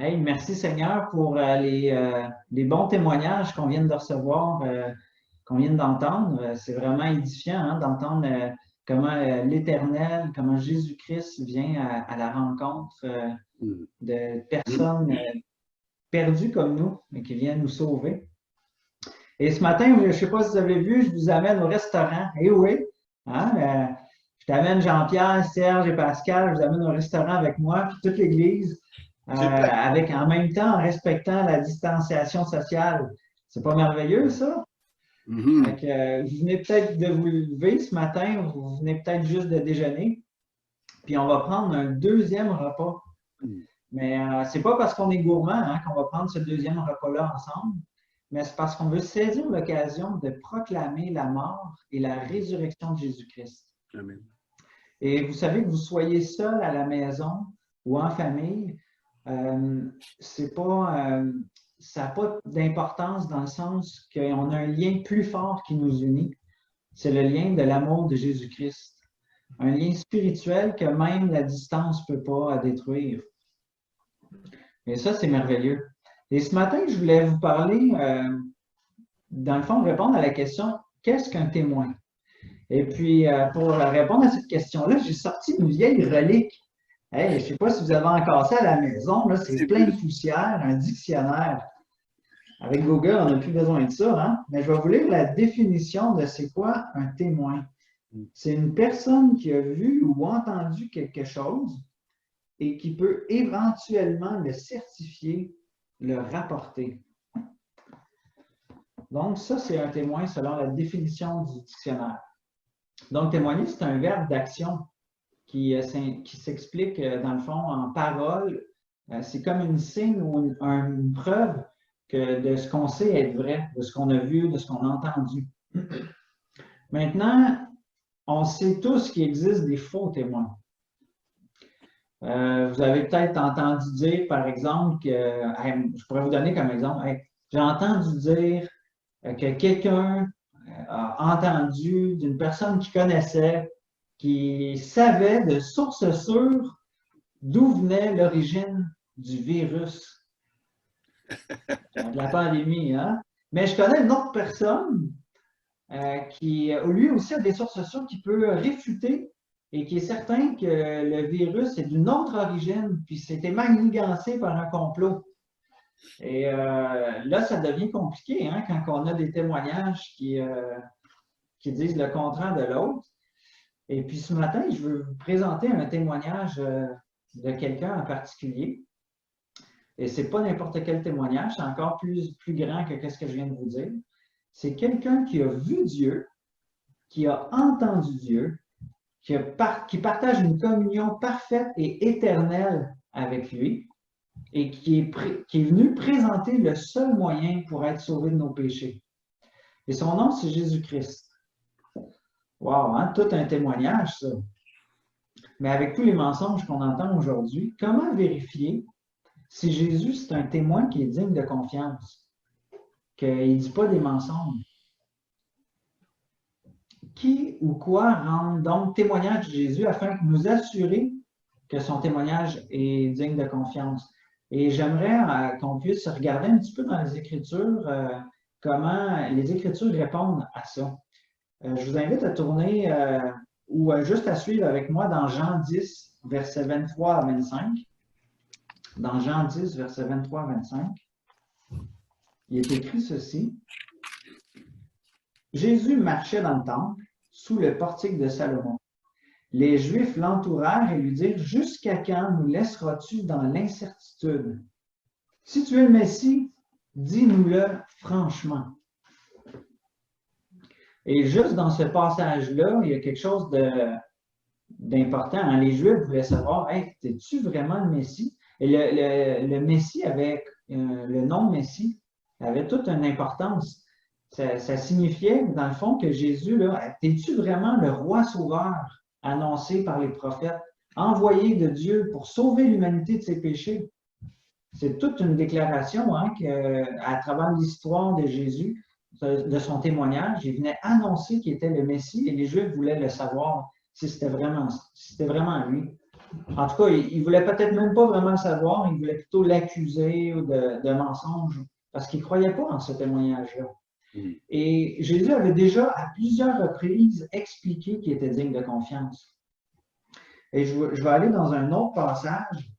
Hey, merci Seigneur pour les bons témoignages qu'on vient de recevoir, qu'on vient d'entendre. C'est vraiment édifiant hein, d'entendre comment l'Éternel, comment Jésus-Christ vient à la rencontre de personnes perdues comme nous et qui viennent nous sauver. Et ce matin, je ne sais pas si vous avez vu, je vous amène au restaurant. Eh oui, hein, je t'amène Jean-Pierre, Serge et Pascal, je vous amène au restaurant avec moi, puis toute l'Église. Avec en même temps en respectant la distanciation sociale. C'est pas merveilleux, ça? Fait que, vous venez peut-être de vous lever ce matin, vous venez peut-être juste de déjeuner, puis on va prendre un deuxième repas. Mais c'est pas parce qu'on est gourmand hein, qu'on va prendre ce deuxième repas-là ensemble, mais c'est parce qu'on veut saisir l'occasion de proclamer la mort et la résurrection de Jésus-Christ. Amen. Et vous savez que vous soyez seul à la maison ou en famille, c'est pas, ça n'a pas d'importance dans le sens qu'on a un lien plus fort qui nous unit. C'est le lien de l'amour de Jésus-Christ. Un lien spirituel que même la distance ne peut pas détruire. Et ça, c'est merveilleux. Et ce matin, je voulais vous parler, dans le fond, répondre à la question, qu'est-ce qu'un témoin? Et puis, pour répondre à cette question-là, j'ai sorti une vieille relique. Hey, je ne sais pas si vous avez encore ça à la maison, là, c'est plein de poussière, un dictionnaire. Avec Google, on n'a plus besoin de ça, hein? Mais je vais vous lire la définition de c'est quoi un témoin. C'est une personne qui a vu ou entendu quelque chose et qui peut éventuellement le certifier, le rapporter. Donc, ça, c'est un témoin selon la définition du dictionnaire. Donc, témoigner, c'est un verbe d'action qui s'explique, dans le fond, en parole. C'est comme une signe ou une preuve de ce qu'on sait être vrai, de ce qu'on a vu, de ce qu'on a entendu. Maintenant, on sait tous qu'il existe des faux témoins. Vous avez peut-être entendu dire, par exemple, que, je pourrais vous donner comme exemple, j'ai entendu dire que quelqu'un a entendu d'une personne qu'il connaissait, qui savait de source sûre d'où venait l'origine du virus de la pandémie. Hein? Mais je connais une autre personne qui, lui aussi, a des sources sûres qui peut réfuter et qui est certain que le virus est d'une autre origine, puis c'était manigancé par un complot. Et là, ça devient compliqué hein, quand on a des témoignages qui disent le contraire de l'autre. Et puis ce matin, je veux vous présenter un témoignage de quelqu'un en particulier. Et ce n'est pas n'importe quel témoignage, c'est encore plus grand que ce que je viens de vous dire. C'est quelqu'un qui a vu Dieu, qui a entendu Dieu, qui partage une communion parfaite et éternelle avec lui et qui est venu présenter le seul moyen pour être sauvé de nos péchés. Et son nom, c'est Jésus-Christ. Wow, hein? Tout un témoignage, ça. Mais avec tous les mensonges qu'on entend aujourd'hui, comment vérifier si Jésus, c'est un témoin qui est digne de confiance, qu'il ne dit pas des mensonges? Qui ou quoi rend donc témoignage de Jésus afin de nous assurer que son témoignage est digne de confiance? Et j'aimerais qu'on puisse regarder un petit peu dans les Écritures comment les Écritures répondent à ça. Je vous invite à tourner ou juste à suivre avec moi dans Jean 10, versets 23 à 25. Dans Jean 10, versets 23 à 25, il est écrit ceci. Jésus marchait dans le temple, sous le portique de Salomon. Les Juifs l'entourèrent et lui dirent « Jusqu'à quand nous laisseras-tu dans l'incertitude? Si tu es le Messie, dis-nous-le franchement. » Et juste dans ce passage-là, il y a quelque chose d'important. Hein? Les Juifs voulaient savoir, hey, es-tu vraiment le Messie? Et le Messie avait, le nom Messie avait toute une importance. Ça signifiait, dans le fond, que Jésus, là, es-tu vraiment le roi sauveur annoncé par les prophètes, envoyé de Dieu pour sauver l'humanité de ses péchés? C'est toute une déclaration hein, à travers l'histoire de Jésus, de son témoignage, il venait annoncer qu'il était le Messie et les Juifs voulaient le savoir si c'était vraiment lui. En tout cas, il ne voulait peut-être même pas vraiment le savoir, il voulait plutôt l'accuser de mensonge, parce qu'il ne croyait pas en ce témoignage-là. Et Jésus avait déjà à plusieurs reprises expliqué qu'il était digne de confiance. Et je vais aller dans un autre passage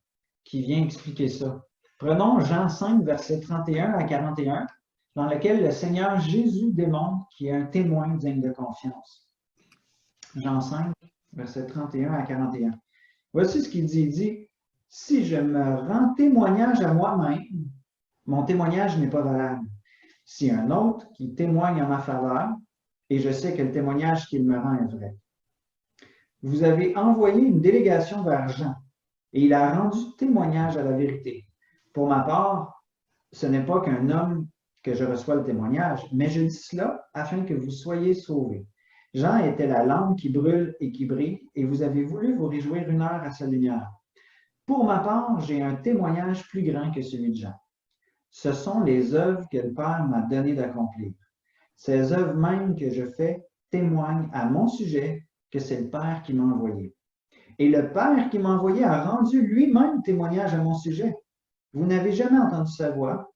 qui vient expliquer ça. Prenons Jean 5, versets 31 à 41, dans lequel le Seigneur Jésus démontre qu'il est un témoin digne de confiance. Jean 5, versets 31 à 41. Voici ce qu'il dit. Il dit, « Si je me rends témoignage à moi-même, mon témoignage n'est pas valable. Si un autre qui témoigne en ma faveur, et je sais que le témoignage qu'il me rend est vrai. Vous avez envoyé une délégation vers Jean, et il a rendu témoignage à la vérité. Pour ma part, ce n'est pas qu'un homme que je reçois le témoignage, mais je dis cela afin que vous soyez sauvés. Jean était la lampe qui brûle et qui brille, et vous avez voulu vous réjouir une heure à sa lumière. Pour ma part, j'ai un témoignage plus grand que celui de Jean. Ce sont les œuvres que le Père m'a donné d'accomplir. Ces œuvres mêmes que je fais témoignent à mon sujet que c'est le Père qui m'a envoyé. Et le Père qui m'a envoyé a rendu lui-même témoignage à mon sujet. Vous n'avez jamais entendu sa voix,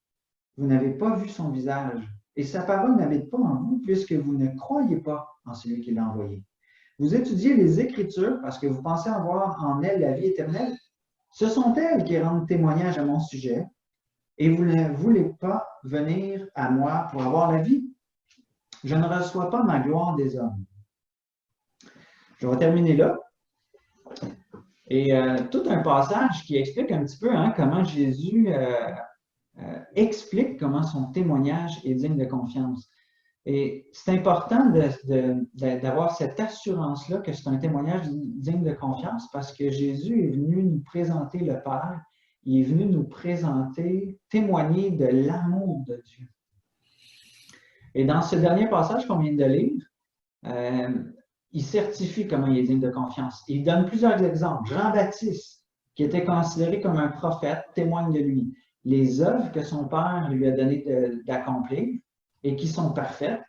vous n'avez pas vu son visage, et sa parole n'habite pas en vous, puisque vous ne croyez pas en celui qui l'a envoyé. Vous étudiez les Écritures parce que vous pensez avoir en elles la vie éternelle. Ce sont elles qui rendent témoignage à mon sujet, et vous ne voulez pas venir à moi pour avoir la vie. Je ne reçois pas ma gloire des hommes. » Je vais terminer là. Et tout un passage qui explique un petit peu comment Jésus explique comment son témoignage est digne de confiance. Et c'est important d'avoir cette assurance-là que c'est un témoignage digne de confiance parce que Jésus est venu nous présenter le Père, il est venu nous présenter, témoigner de l'amour de Dieu. Et dans ce dernier passage qu'on vient de lire, il certifie comment il est digne de confiance. Il donne plusieurs exemples. Jean-Baptiste, qui était considéré comme un prophète, témoigne de lui. Les œuvres que son Père lui a donné d'accomplir et qui sont parfaites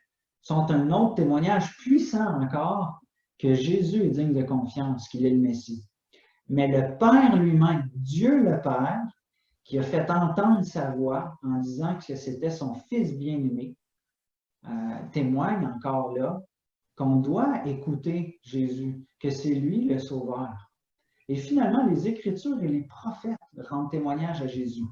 sont un autre témoignage puissant encore que Jésus est digne de confiance, qu'il est le Messie. Mais le Père lui-même, Dieu le Père, qui a fait entendre sa voix en disant que c'était son Fils bien-aimé, témoigne encore là qu'on doit écouter Jésus, que c'est lui le Sauveur. Et finalement, les Écritures et les prophètes rendent témoignage à Jésus.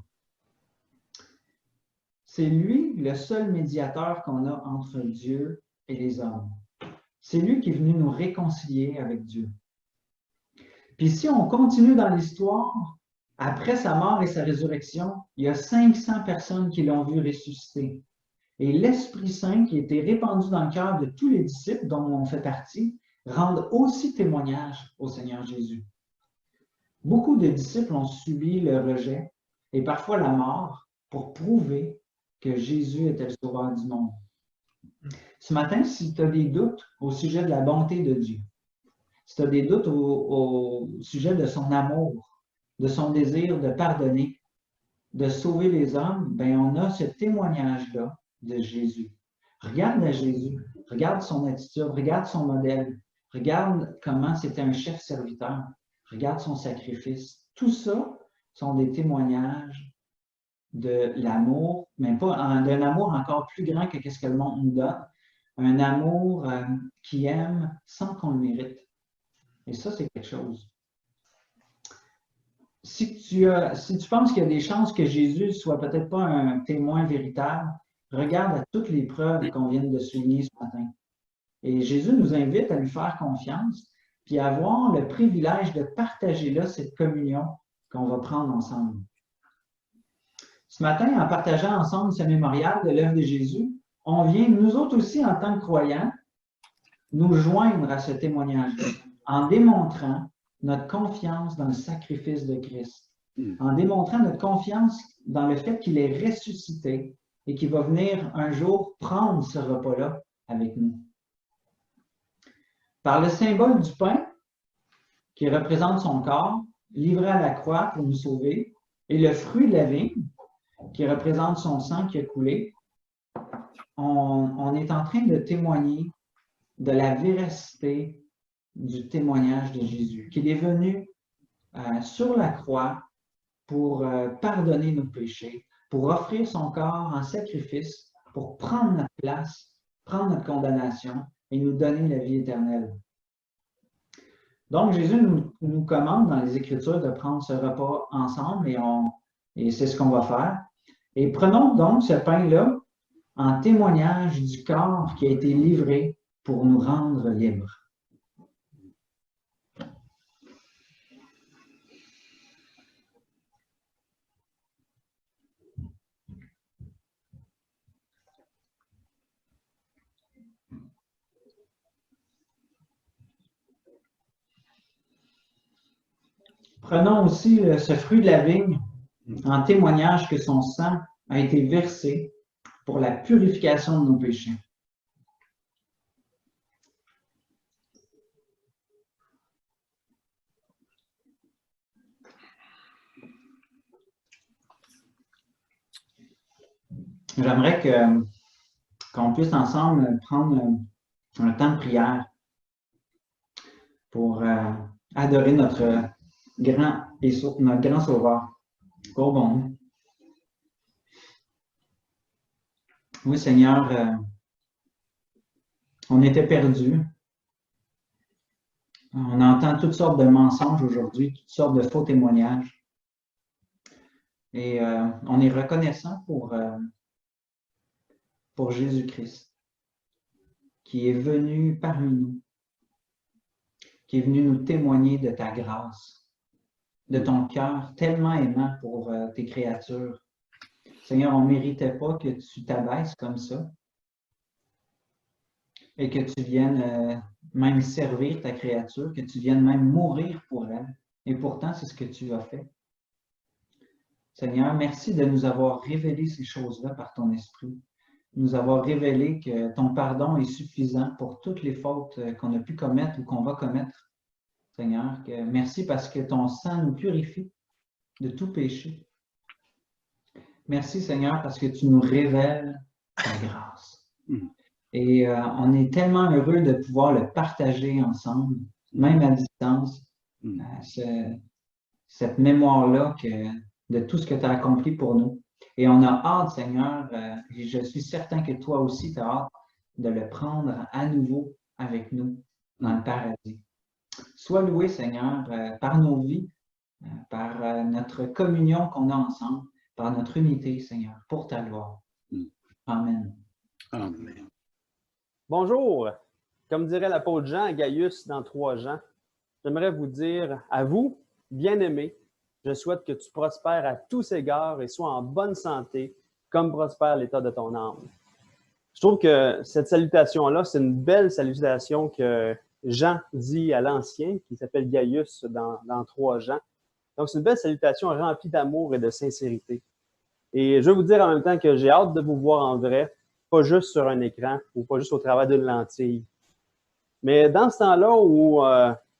C'est lui le seul médiateur qu'on a entre Dieu et les hommes. C'est lui qui est venu nous réconcilier avec Dieu. Puis si on continue dans l'histoire, après sa mort et sa résurrection, il y a 500 personnes qui l'ont vu ressusciter. Et l'Esprit Saint qui a été répandu dans le cœur de tous les disciples dont on fait partie, rendent aussi témoignage au Seigneur Jésus. Beaucoup de disciples ont subi le rejet et parfois la mort pour prouver que Jésus était le sauveur du monde. Ce matin, si tu as des doutes au sujet de la bonté de Dieu, si tu as des doutes au sujet de son amour, de son désir de pardonner, de sauver les hommes, bien, on a ce témoignage-là de Jésus. Regarde à Jésus, regarde son attitude, regarde son modèle, regarde comment c'était un chef serviteur, regarde son sacrifice. Tout ça sont des témoignages de l'amour, mais pas d'un amour encore plus grand que ce que le monde nous donne, un amour qui aime sans qu'on le mérite. Et ça, c'est quelque chose. Si tu penses qu'il y a des chances que Jésus ne soit peut-être pas un témoin véritable, regarde à toutes les preuves qu'on vient de souligner ce matin. Et Jésus nous invite à lui faire confiance, puis à avoir le privilège de partager là cette communion qu'on va prendre ensemble. Ce matin, en partageant ensemble ce mémorial de l'œuvre de Jésus, on vient, nous autres aussi, en tant que croyants, nous joindre à ce témoignage en démontrant notre confiance dans le sacrifice de Christ, en démontrant notre confiance dans le fait qu'il est ressuscité et qu'il va venir un jour prendre ce repas-là avec nous. Par le symbole du pain, qui représente son corps, livré à la croix pour nous sauver, et le fruit de la vigne, qui représente son sang qui a coulé, on est en train de témoigner de la véracité du témoignage de Jésus, qu'il est venu sur la croix pour pardonner nos péchés, pour offrir son corps en sacrifice, pour prendre notre place, prendre notre condamnation et nous donner la vie éternelle. Donc, Jésus nous commande dans les Écritures de prendre ce repas ensemble et c'est ce qu'on va faire. Et prenons donc ce pain-là en témoignage du corps qui a été livré pour nous rendre libres. Prenons aussi ce fruit de la vigne en témoignage que son sang a été versé pour la purification de nos péchés. J'aimerais qu'on puisse ensemble prendre un temps de prière pour adorer notre grand Sauveur. Oh bon. Oui, Seigneur, on était perdus. On entend toutes sortes de mensonges aujourd'hui, toutes sortes de faux témoignages. Et on est reconnaissant pour Jésus-Christ, qui est venu parmi nous, qui est venu nous témoigner de ta grâce, de ton cœur tellement aimant pour tes créatures. Seigneur, on ne méritait pas que tu t'abaisses comme ça et que tu viennes même servir ta créature, que tu viennes même mourir pour elle. Et pourtant, c'est ce que tu as fait. Seigneur, merci de nous avoir révélé ces choses-là par ton esprit, nous avoir révélé que ton pardon est suffisant pour toutes les fautes qu'on a pu commettre ou qu'on va commettre. Seigneur, merci parce que ton sang nous purifie de tout péché. Merci, Seigneur, parce que tu nous révèles ta grâce. Et on est tellement heureux de pouvoir le partager ensemble, même à distance, cette mémoire-là de tout ce que tu as accompli pour nous. Et on a hâte, Seigneur, et je suis certain que toi aussi, tu as hâte de le prendre à nouveau avec nous dans le paradis. Sois loué, Seigneur, par nos vies, par notre communion qu'on a ensemble, par notre unité, Seigneur, pour ta gloire. Amen. Amen. Bonjour. Comme dirait l'apôtre Jean à Gaius dans 3 Jean, j'aimerais vous dire à vous, bien-aimés, je souhaite que tu prospères à tous égards et sois en bonne santé, comme prospère l'état de ton âme. Je trouve que cette salutation-là, c'est une belle salutation que Jean dit à l'ancien, qui s'appelle Gaius dans 3 Jean. Donc, c'est une belle salutation remplie d'amour et de sincérité. Et je veux vous dire en même temps que j'ai hâte de vous voir en vrai, pas juste sur un écran ou pas juste au travers d'une lentille. Mais dans ce temps-là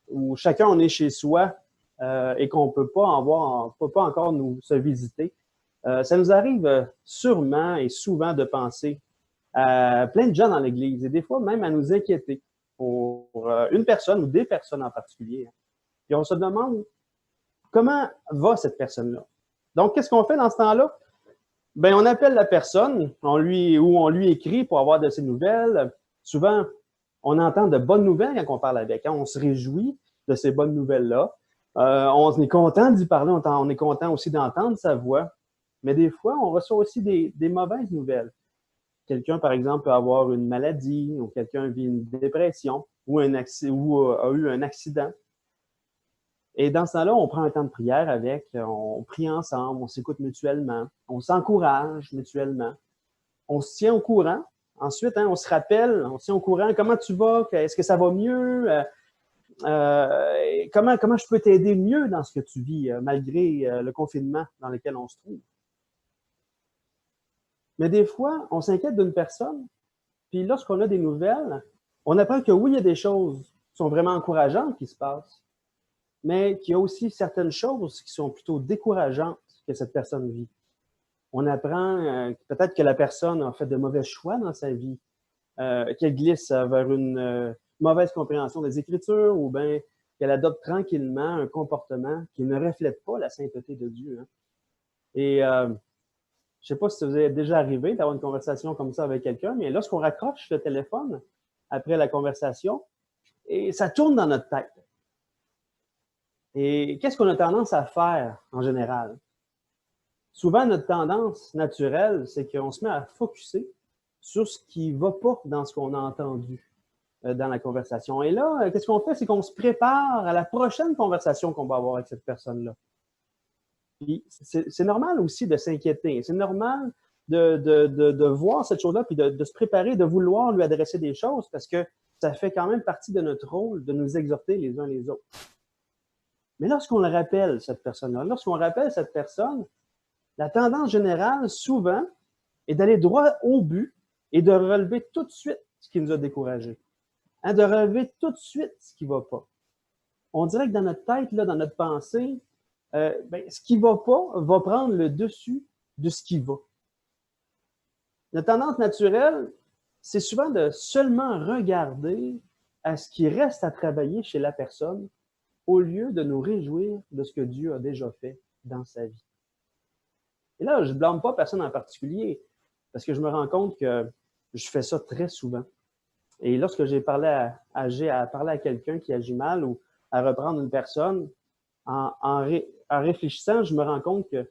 où chacun on est chez soi et qu'on peut pas encore se visiter, ça nous arrive sûrement et souvent de penser à plein de gens dans l'Église et des fois même à nous inquiéter pour une personne ou des personnes en particulier. Puis on se demande comment va cette personne-là. Donc, qu'est-ce qu'on fait dans ce temps-là? Ben, on appelle la personne, on lui écrit pour avoir de ses nouvelles. Souvent, on entend de bonnes nouvelles quand on parle avec. On se réjouit de ces bonnes nouvelles-là. On est content d'y parler, on est content aussi d'entendre sa voix. Mais des fois, on reçoit aussi des mauvaises nouvelles. Quelqu'un, par exemple, peut avoir une maladie, ou quelqu'un vit une dépression, ou a eu un accident. Et dans ce temps-là, on prend un temps de prière on prie ensemble, on s'écoute mutuellement, on s'encourage mutuellement, on se tient au courant. Ensuite, on se rappelle, on se tient au courant, comment tu vas, est-ce que ça va mieux, comment je peux t'aider mieux dans ce que tu vis, malgré le confinement dans lequel on se trouve. Mais des fois, on s'inquiète d'une personne, puis lorsqu'on a des nouvelles, on apprend que oui, il y a des choses qui sont vraiment encourageantes qui se passent, mais qu'il y a aussi certaines choses qui sont plutôt décourageantes que cette personne vit. On apprend peut-être que la personne a fait de mauvais choix dans sa vie, qu'elle glisse vers une mauvaise compréhension des Écritures ou bien qu'elle adopte tranquillement un comportement qui ne reflète pas la sainteté de Dieu. Hein. Et je ne sais pas si ça vous est déjà arrivé d'avoir une conversation comme ça avec quelqu'un, mais lorsqu'on raccroche le téléphone après la conversation, et ça tourne dans notre tête. Et qu'est-ce qu'on a tendance à faire en général? Souvent, notre tendance naturelle, c'est qu'on se met à focusser sur ce qui ne va pas dans ce qu'on a entendu dans la conversation. Et là, qu'est-ce qu'on fait? C'est qu'on se prépare à la prochaine conversation qu'on va avoir avec cette personne-là. Puis c'est normal aussi de s'inquiéter. C'est normal de voir cette chose-là, puis de se préparer, de vouloir lui adresser des choses, parce que ça fait quand même partie de notre rôle de nous exhorter les uns les autres. Mais lorsqu'on le rappelle, cette personne-là, lorsqu'on rappelle cette personne, la tendance générale, souvent, est d'aller droit au but et de relever tout de suite ce qui nous a découragés. Hein, de relever tout de suite ce qui ne va pas. On dirait que dans notre tête, là, dans notre pensée, ce qui ne va pas va prendre le dessus de ce qui va. Notre tendance naturelle, c'est souvent de seulement regarder à ce qui reste à travailler chez la personne au lieu de nous réjouir de ce que Dieu a déjà fait dans sa vie. Et là, je ne blâme pas personne en particulier, parce que je me rends compte que je fais ça très souvent. Et lorsque j'ai parlé à quelqu'un qui agit mal ou à reprendre une personne, en réfléchissant, je me rends compte que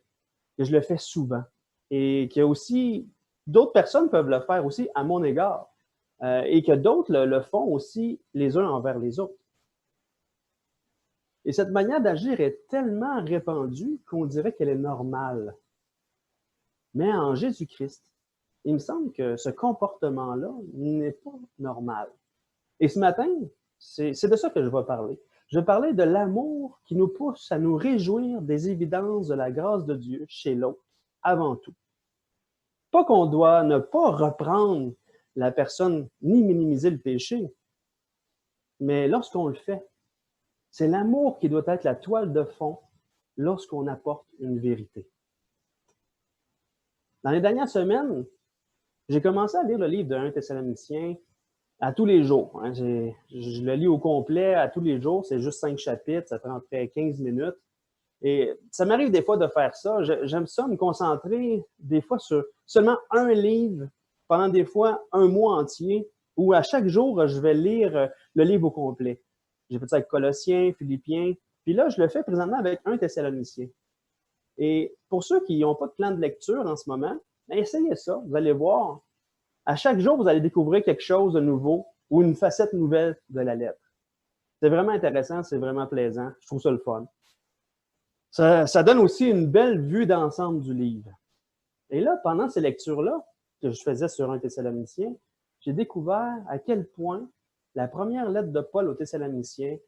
je le fais souvent. Et qu'il y a aussi, d'autres personnes peuvent le faire aussi à mon égard. Et que d'autres le font aussi les uns envers les autres. Et cette manière d'agir est tellement répandue qu'on dirait qu'elle est normale. Mais en Jésus-Christ, il me semble que ce comportement-là n'est pas normal. Et ce matin, c'est de ça que je vais parler. Je vais parler de l'amour qui nous pousse à nous réjouir des évidences de la grâce de Dieu chez l'autre, avant tout. Pas qu'on doit ne pas reprendre la personne ni minimiser le péché, mais lorsqu'on le fait, c'est l'amour qui doit être la toile de fond lorsqu'on apporte une vérité. Dans les dernières semaines, j'ai commencé à lire le livre de 1 Thessaloniciens à tous les jours. Hein. Je le lis au complet à tous les jours. C'est juste 5 chapitres, ça prend à peu près 15 minutes. Et ça m'arrive des fois de faire ça. J'aime ça, me concentrer des fois sur seulement un livre pendant des fois un mois entier, où à chaque jour, je vais lire le livre au complet. J'ai fait ça avec Colossiens, Philippiens, puis là, je le fais présentement avec 1 Thessaloniciens. Et pour ceux qui n'ont pas de plan de lecture en ce moment, bien, essayez ça, vous allez voir. À chaque jour, vous allez découvrir quelque chose de nouveau ou une facette nouvelle de la lettre. C'est vraiment intéressant, c'est vraiment plaisant. Je trouve ça le fun. Ça donne aussi une belle vue d'ensemble du livre. Et là, pendant ces lectures-là que je faisais sur 1 Thessaloniciens, j'ai découvert à quel point la première lettre de Paul aux Thessaloniciens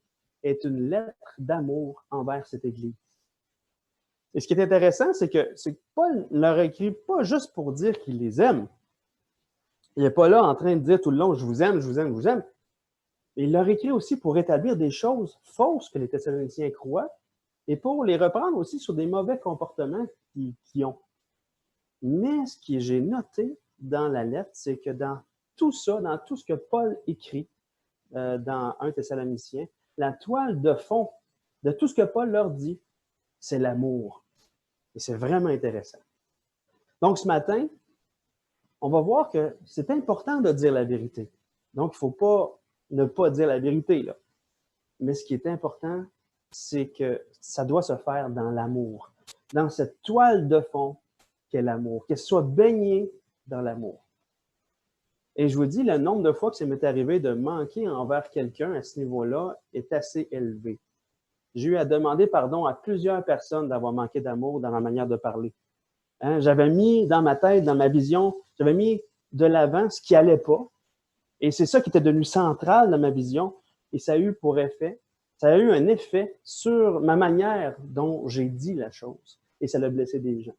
est une lettre d'amour envers cette Église. Et ce qui est intéressant, c'est que Paul ne leur écrit pas juste pour dire qu'il les aime. Il n'est pas là en train de dire tout le long « je vous aime, je vous aime, je vous aime ». Il leur écrit aussi pour établir des choses fausses que les Thessaloniciens croient et pour les reprendre aussi sur des mauvais comportements qu'ils ont. Mais ce que j'ai noté dans la lettre, c'est que dans tout ça, dans tout ce que Paul écrit dans 1 Thessaloniciens, la toile de fond de tout ce que Paul leur dit, c'est l'amour. Et c'est vraiment intéressant. Donc, ce matin, on va voir que c'est important de dire la vérité. Donc, il ne faut pas ne pas dire la vérité, là. Mais ce qui est important, c'est que ça doit se faire dans l'amour, dans cette toile de fond qu'est l'amour, qu'elle soit baignée dans l'amour. Et je vous dis, le nombre de fois que ça m'est arrivé de manquer envers quelqu'un à ce niveau-là est assez élevé. J'ai eu à demander pardon à plusieurs personnes d'avoir manqué d'amour dans ma manière de parler. Hein, j'avais mis dans ma tête, dans ma vision, j'avais mis de l'avant ce qui n'allait pas. Et c'est ça qui était devenu central dans ma vision. Et ça a eu pour effet, ça a eu un effet sur ma manière dont j'ai dit la chose. Et ça a blessé des gens.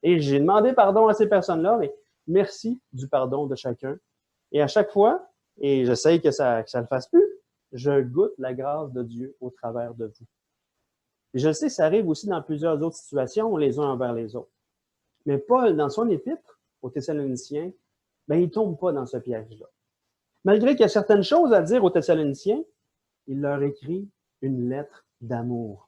Et j'ai demandé pardon à ces personnes-là, mais merci du pardon de chacun. Et à chaque fois, et j'essaye que ça ne le fasse plus, je goûte la grâce de Dieu au travers de vous. Et je le sais, ça arrive aussi dans plusieurs autres situations, les uns envers les autres. Mais Paul, dans son épître aux Thessaloniciens, ben, il ne tombe pas dans ce piège-là. Malgré qu'il y a certaines choses à dire aux Thessaloniciens, il leur écrit une lettre d'amour.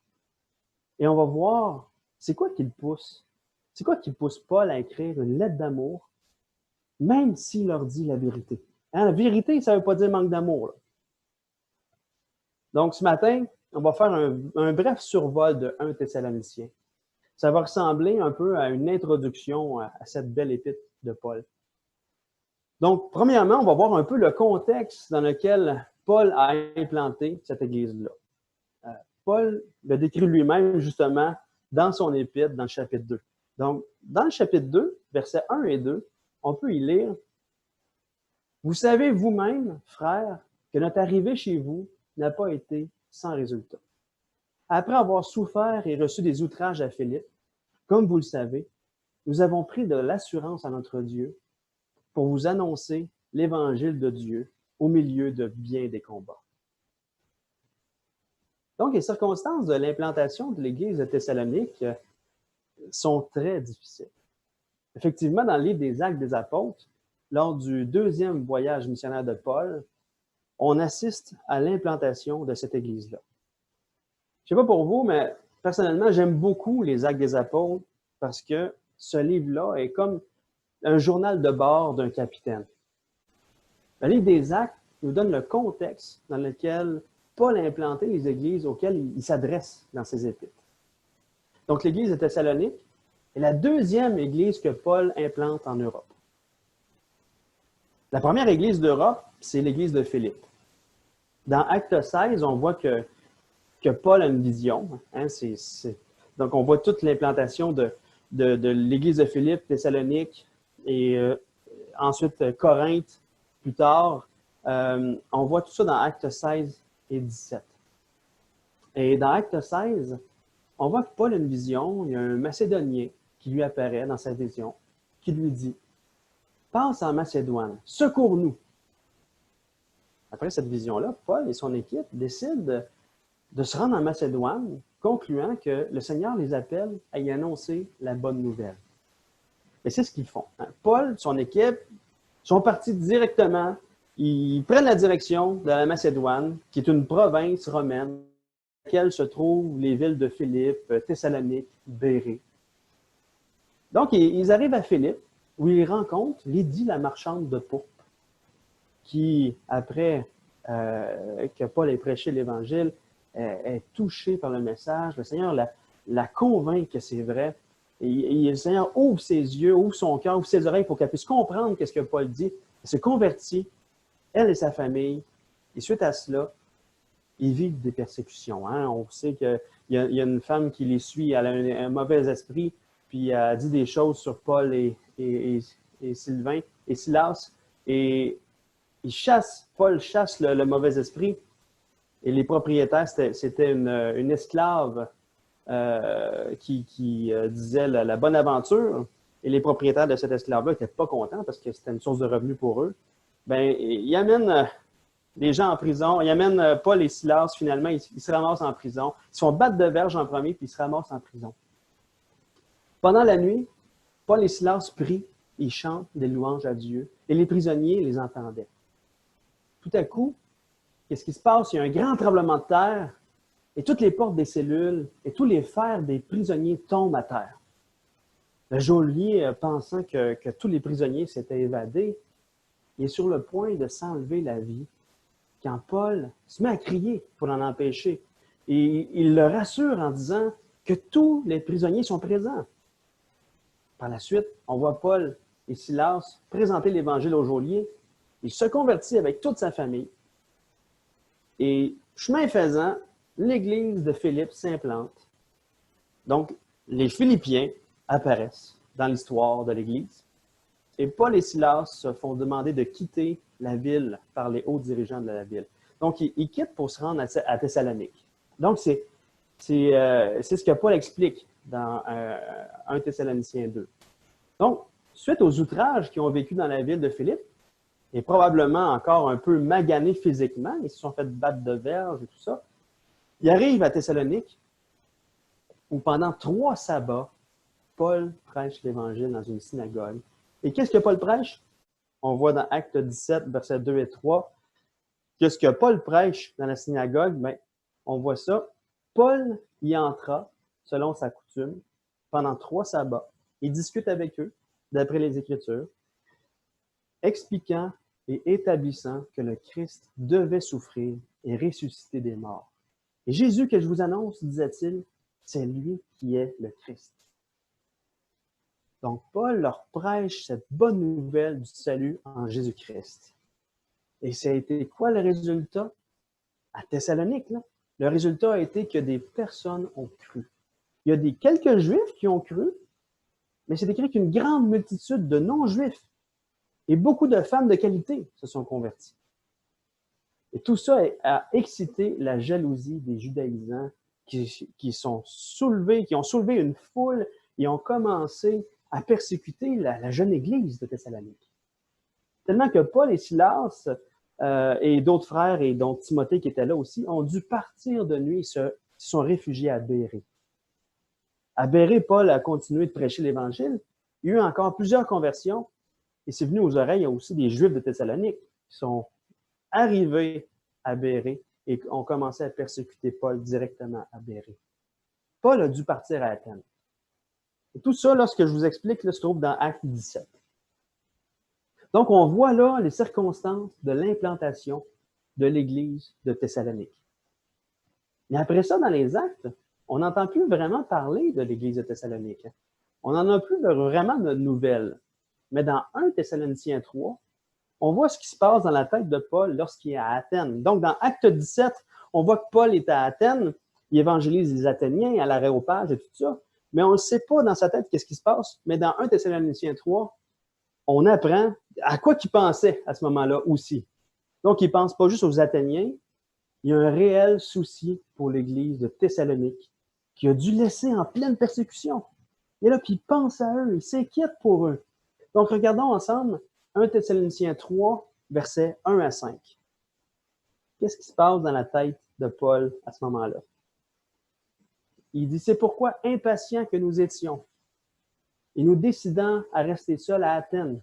Et on va voir, c'est quoi qui le pousse? C'est quoi qui pousse Paul à écrire une lettre d'amour, même s'il leur dit la vérité? Hein, la vérité, ça ne veut pas dire manque d'amour, là. Donc, ce matin, on va faire un bref survol de 1 Thessaloniciens. Ça va ressembler un peu à une introduction à cette belle épître de Paul. Donc, premièrement, on va voir un peu le contexte dans lequel Paul a implanté cette église-là. Paul le décrit lui-même, justement, dans son épître, dans le chapitre 2. Donc, dans le chapitre 2, versets 1 et 2, on peut y lire « Vous savez vous-même, frères, que notre arrivée chez vous n'a pas été sans résultat. Après avoir souffert et reçu des outrages à Philippe, comme vous le savez, nous avons pris de l'assurance à notre Dieu pour vous annoncer l'évangile de Dieu au milieu de bien des combats. » Donc, les circonstances de l'implantation de l'Église de Thessalonique sont très difficiles. Effectivement, dans le livre des Actes des Apôtres, lors du 2e voyage missionnaire de Paul, on assiste à l'implantation de cette Église-là. Je ne sais pas pour vous, mais personnellement, j'aime beaucoup les Actes des Apôtres parce que ce livre-là est comme un journal de bord d'un capitaine. Le livre des Actes nous donne le contexte dans lequel Paul a implanté les églises auxquelles il s'adresse dans ses épîtres. Donc, l'église de Thessalonique est la 2e église que Paul implante en Europe. La première église d'Europe, c'est l'église de Philippe. Dans Acte 16, on voit que Paul a une vision. Hein, donc, on voit toute l'implantation de l'église de Philippe, Thessalonique et ensuite Corinthe plus tard. On voit tout ça dans Acte 16 et 17. Et dans Acte 16, on voit que Paul a une vision. Il y a un Macédonien qui lui apparaît dans sa vision, qui lui dit « Passe en Macédoine, secours-nous ». Après cette vision-là, Paul et son équipe décident de se rendre en Macédoine, concluant que le Seigneur les appelle à y annoncer la bonne nouvelle. Et c'est ce qu'ils font. Paul, son équipe, sont partis directement, ils prennent la direction de la Macédoine, qui est une province romaine, dans laquelle se trouvent les villes de Philippe, Thessalonique, Bérée. Donc, ils arrivent à Philippe, où ils rencontrent Lydie, la marchande de pourpre, qui, après que Paul ait prêché l'Évangile, est touchée par le message. Le Seigneur la convainc que c'est vrai. Et le Seigneur ouvre ses yeux, ouvre son cœur, ouvre ses oreilles pour qu'elle puisse comprendre ce que Paul dit. Elle se convertit, elle et sa famille. Et suite à cela, ils vivent des persécutions. Hein? On sait qu'il y a une femme qui les suit, elle a un mauvais esprit, puis elle dit des choses sur Paul et Sylvain et Silas. Et Paul chasse le mauvais esprit. Et les propriétaires, c'était une esclave qui disait la bonne aventure. Et les propriétaires de cette esclave-là n'étaient pas contents parce que c'était une source de revenus pour eux. Bien, ils amènent les gens en prison. Ils amènent Paul et Silas, finalement, ils se ramassent en prison. Ils se font battre de verge en premier, puis ils se ramassent en prison. Pendant la nuit, Paul et Silas prient, ils chantent des louanges à Dieu. Et les prisonniers les entendaient. Tout à coup, qu'est-ce qui se passe? Il y a un grand tremblement de terre et toutes les portes des cellules et tous les fers des prisonniers tombent à terre. Le geôlier, pensant que tous les prisonniers s'étaient évadés, il est sur le point de s'enlever la vie quand Paul se met à crier pour l'en empêcher. Et il le rassure en disant que tous les prisonniers sont présents. Par la suite, on voit Paul et Silas présenter l'Évangile au geôlier. Il se convertit avec toute sa famille. Et chemin faisant, l'église de Philippe s'implante. Donc, les Philippiens apparaissent dans l'histoire de l'église. Et Paul et Silas se font demander de quitter la ville par les hauts dirigeants de la ville. Donc, ils quittent pour se rendre à Thessalonique. Donc, c'est ce que Paul explique dans 1 Thessaloniciens 2. Donc, suite aux outrages qu'ils ont vécu dans la ville de Philippe, et probablement encore un peu maganés physiquement, ils se sont fait battre de verge et tout ça, ils arrivent à Thessalonique, où pendant 3 sabbats, Paul prêche l'Évangile dans une synagogue. Et qu'est-ce que Paul prêche? On voit dans Acte 17, versets 2 et 3, que ce que Paul prêche dans la synagogue, bien, on voit ça. Paul y entra, selon sa coutume, pendant 3 sabbats. Il discute avec eux, d'après les Écritures, expliquant et établissant que le Christ devait souffrir et ressusciter des morts. Et Jésus que je vous annonce, disait-il, c'est lui qui est le Christ. Donc, Paul leur prêche cette bonne nouvelle du salut en Jésus-Christ. Et ça a été quoi le résultat? À Thessalonique, là, le résultat a été que des personnes ont cru. Il y a quelques Juifs qui ont cru, mais c'est écrit qu'une grande multitude de non-Juifs et beaucoup de femmes de qualité se sont converties. Et tout ça a excité la jalousie des judaïsants qui ont soulevé une foule et ont commencé à persécuter la jeune église de Thessalonique. Tellement que Paul et Silas et d'autres frères, et dont Timothée qui était là aussi, ont dû partir de nuit et se sont réfugiés à Bérée. À Bérée, Paul a continué de prêcher l'Évangile. Il y a eu encore plusieurs conversions, et c'est venu aux oreilles aussi des Juifs de Thessalonique qui sont arrivés à Bérée et ont commencé à persécuter Paul directement à Bérée. Paul a dû partir à Athènes. Et tout ça, là, ce que je vous explique, là, se trouve dans Actes 17. Donc, on voit là les circonstances de l'implantation de l'Église de Thessalonique. Mais après ça, dans les Actes, on n'entend plus vraiment parler de l'Église de Thessalonique. On n'en a plus vraiment de nouvelles. Mais dans 1 Thessaloniciens 3, on voit ce qui se passe dans la tête de Paul lorsqu'il est à Athènes. Donc, dans Acte 17, on voit que Paul est à Athènes, il évangélise les Athéniens à l'Aréopage et tout ça, mais on ne sait pas dans sa tête qu'est-ce qui se passe. Mais dans 1 Thessaloniciens 3, on apprend à quoi qu'il pensait à ce moment-là aussi. Donc, il ne pense pas juste aux Athéniens, il y a un réel souci pour l'Église de Thessalonique qui a dû laisser en pleine persécution. Il est là, puis il pense à eux, il s'inquiète pour eux. Donc, regardons ensemble 1 Thessaloniciens 3, versets 1 à 5. Qu'est-ce qui se passe dans la tête de Paul à ce moment-là? Il dit, c'est pourquoi impatients que nous étions, et nous décidant à rester seuls à Athènes,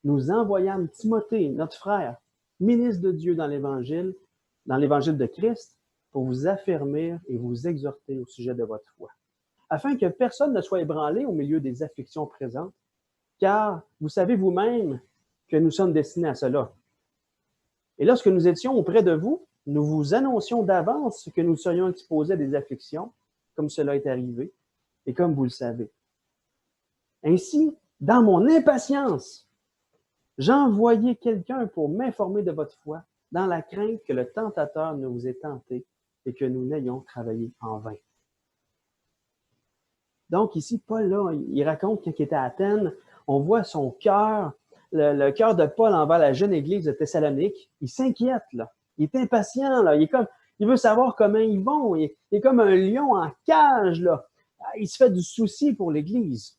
nous envoyâmes Timothée, notre frère, ministre de Dieu dans l'Évangile de Christ, pour vous affermir et vous exhorter au sujet de votre foi, afin que personne ne soit ébranlé au milieu des afflictions présentes, car vous savez vous-même que nous sommes destinés à cela. Et lorsque nous étions auprès de vous, nous vous annoncions d'avance que nous serions exposés à des afflictions, comme cela est arrivé, et comme vous le savez. Ainsi, dans mon impatience, j'envoyais quelqu'un pour m'informer de votre foi, dans la crainte que le tentateur ne vous ait tenté et que nous n'ayons travaillé en vain. Donc ici, Paul, là, il raconte qu'il était à Athènes, on voit son cœur, le cœur de Paul envers la jeune église de Thessalonique. Il s'inquiète, là. Il est impatient, là. Il veut savoir comment ils vont. Il est comme un lion en cage, là. Il se fait du souci pour l'église.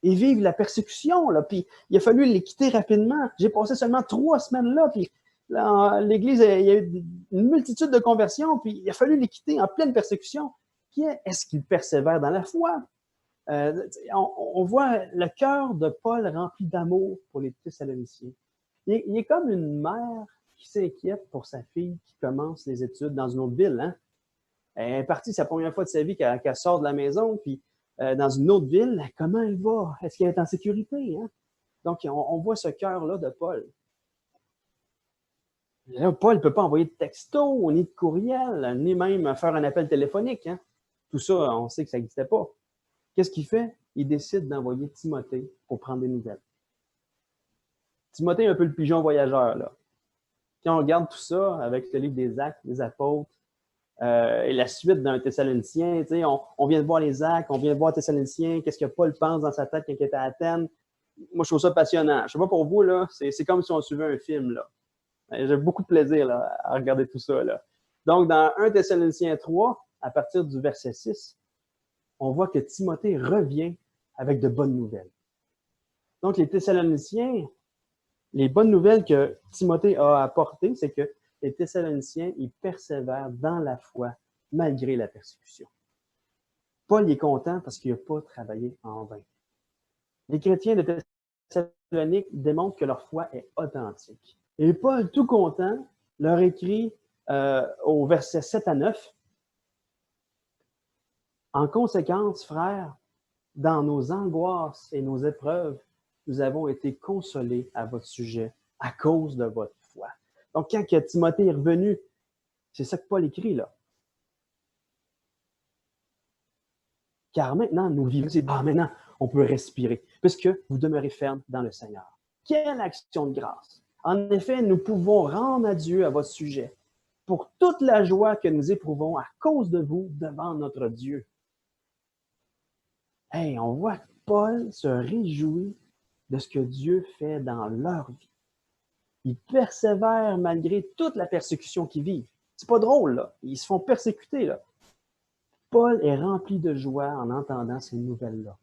Ils vivent la persécution, là. Puis il a fallu les quitter rapidement. J'ai passé seulement 3 semaines là, puis l'église, il y a eu une multitude de conversions, puis il a fallu les quitter en pleine persécution. Est-ce qu'ils persévèrent dans la foi? On voit le cœur de Paul rempli d'amour pour les Thessaloniciens. Il est comme une mère qui s'inquiète pour sa fille qui commence les études dans une autre ville. Hein? Elle est partie, c'est la première fois de sa vie qu'elle sort de la maison, puis dans une autre ville, comment elle va? Est-ce qu'elle est en sécurité? Hein? Donc, on voit ce cœur-là de Paul. Là, Paul ne peut pas envoyer de texto, ni de courriel, ni même faire un appel téléphonique. Hein? Tout ça, on sait que ça n'existait pas. Qu'est-ce qu'il fait? Il décide d'envoyer Timothée pour prendre des nouvelles. Timothée est un peu le pigeon voyageur, là. Quand on regarde tout ça avec le livre des Actes, des Apôtres, et la suite d'un Thessalonicien, on vient de voir les Actes, on vient de voir Thessaloniciens, qu'est-ce que Paul pense dans sa tête quand il est à Athènes. Moi, je trouve ça passionnant. Je ne sais pas pour vous, là, c'est comme si on suivait un film, là. J'ai beaucoup de plaisir là, à regarder tout ça, là. Donc, dans 1 Thessaloniciens 3, à partir du verset 6, on voit que Timothée revient avec de bonnes nouvelles. Donc, les Thessaloniciens, les bonnes nouvelles que Timothée a apportées, c'est que les Thessaloniciens, ils persévèrent dans la foi malgré la persécution. Paul est content parce qu'il n'a pas travaillé en vain. Les chrétiens de Thessalonique démontrent que leur foi est authentique. Et Paul, tout content, leur écrit au verset 7 à 9, En conséquence, frères, dans nos angoisses et nos épreuves, nous avons été consolés à votre sujet à cause de votre foi. Donc, quand Timothée est revenu, c'est ça que Paul écrit là. Car maintenant, nous vivons, maintenant, on peut respirer, puisque vous demeurez ferme dans le Seigneur. Quelle action de grâce! En effet, nous pouvons rendre à Dieu à votre sujet pour toute la joie que nous éprouvons à cause de vous devant notre Dieu. Hey, on voit que Paul se réjouit de ce que Dieu fait dans leur vie. Ils persévèrent malgré toute la persécution qu'ils vivent. C'est pas drôle, là. Ils se font persécuter, là. Paul est rempli de joie en entendant ces nouvelles-là.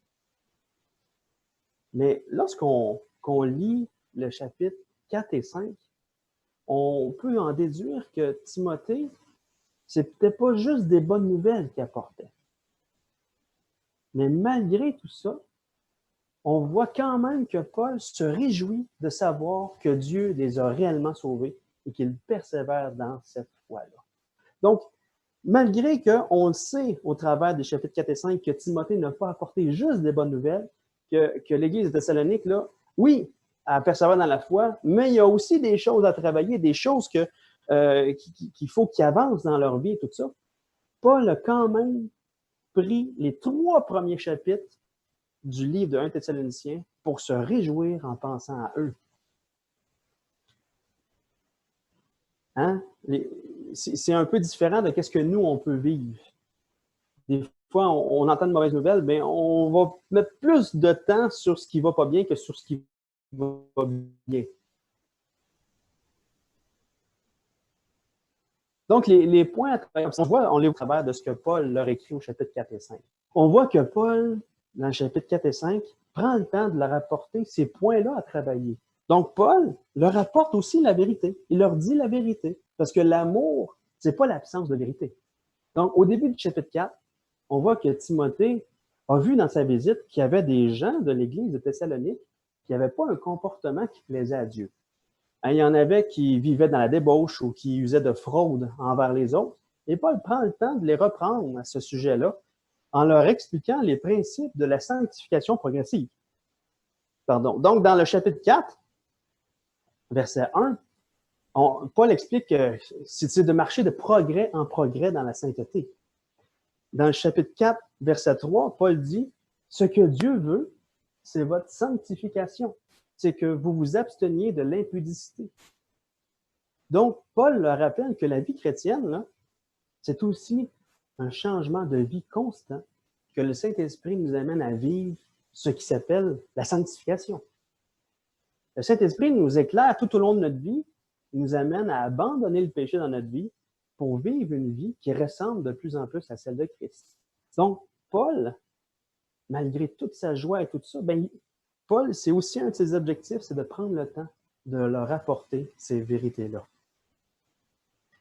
Mais lorsqu'on lit le chapitre 4 et 5, on peut en déduire que Timothée, c'est peut-être pas juste des bonnes nouvelles qu'il apportait. Mais malgré tout ça, on voit quand même que Paul se réjouit de savoir que Dieu les a réellement sauvés et qu'il persévère dans cette foi-là. Donc, malgré qu'on le sait au travers des chapitres 4 et 5 que Timothée n'a pas apporté juste des bonnes nouvelles, que l'Église de Thessalonique, là, oui, elle persévère dans la foi, mais il y a aussi des choses à travailler, des choses qu'il faut qu'ils avancent dans leur vie et tout ça. Paul a quand même pris les 3 premiers chapitres du livre de 1 Thessaloniciens pour se réjouir en pensant à eux. Hein? C'est un peu différent de ce que nous, on peut vivre. Des fois, on entend de mauvaises nouvelles, mais on va mettre plus de temps sur ce qui ne va pas bien que sur ce qui va bien. Donc, les points à travers, on les voit au travers de ce que Paul leur écrit au chapitre 4 et 5. On voit que Paul, dans le chapitre 4 et 5, prend le temps de leur apporter ces points-là à travailler. Donc, Paul leur apporte aussi la vérité. Il leur dit la vérité. Parce que l'amour, c'est pas l'absence de vérité. Donc, au début du chapitre 4, on voit que Timothée a vu dans sa visite qu'il y avait des gens de l'Église de Thessalonique qui n'avaient pas un comportement qui plaisait à Dieu. Il y en avait qui vivaient dans la débauche ou qui usaient de fraude envers les autres. Et Paul prend le temps de les reprendre à ce sujet-là en leur expliquant les principes de la sanctification progressive. Pardon. Donc, dans le chapitre 4, verset 1, Paul explique que c'est de marcher de progrès en progrès dans la sainteté. Dans le chapitre 4, verset 3, Paul dit « Ce que Dieu veut, c'est votre sanctification. C'est que vous vous absteniez de l'impudicité. » Donc, Paul leur rappelle que la vie chrétienne, là, c'est aussi un changement de vie constant, que le Saint-Esprit nous amène à vivre ce qui s'appelle la sanctification. Le Saint-Esprit nous éclaire tout au long de notre vie, il nous amène à abandonner le péché dans notre vie pour vivre une vie qui ressemble de plus en plus à celle de Christ. Donc, Paul, malgré toute sa joie et tout ça, Paul, c'est aussi un de ses objectifs, c'est de prendre le temps de leur apporter ces vérités-là.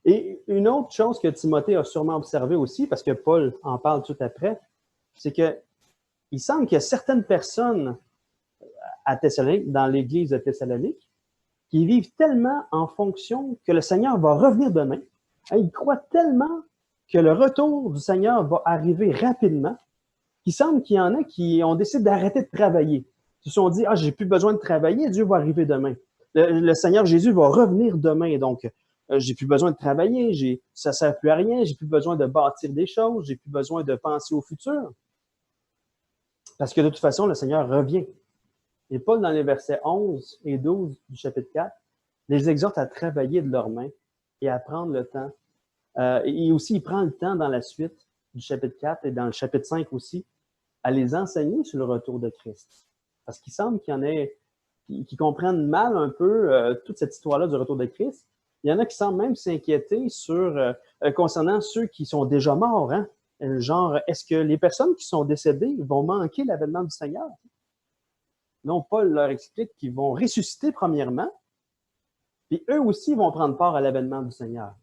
Et une autre chose que Timothée a sûrement observé aussi, parce que Paul en parle tout après, c'est qu'il semble qu'il y a certaines personnes à Thessalonique, dans l'église de Thessalonique, qui vivent tellement en fonction que le Seigneur va revenir demain. Ils croient tellement que le retour du Seigneur va arriver rapidement, qu'il semble qu'il y en a qui ont décidé d'arrêter de travailler. Ils se sont dit, j'ai plus besoin de travailler, Dieu va arriver demain. Le Seigneur Jésus va revenir demain, donc j'ai plus besoin de travailler, ça ne sert plus à rien, j'ai plus besoin de bâtir des choses, j'ai plus besoin de penser au futur. Parce que de toute façon, le Seigneur revient. Et Paul, dans les versets 11 et 12 du chapitre 4, les exhorte à travailler de leurs mains et à prendre le temps. Et aussi, il prend le temps dans la suite du chapitre 4 et dans le chapitre 5 aussi, à les enseigner sur le retour de Christ. Parce qu'il semble qu'il y en ait qui comprennent mal un peu toute cette histoire-là du retour de Christ. Il y en a qui semblent même s'inquiéter concernant ceux qui sont déjà morts. Hein? Genre, est-ce que les personnes qui sont décédées vont manquer l'avènement du Seigneur? Non, Paul leur explique qu'ils vont ressusciter premièrement, puis eux aussi vont prendre part à l'avènement du Seigneur.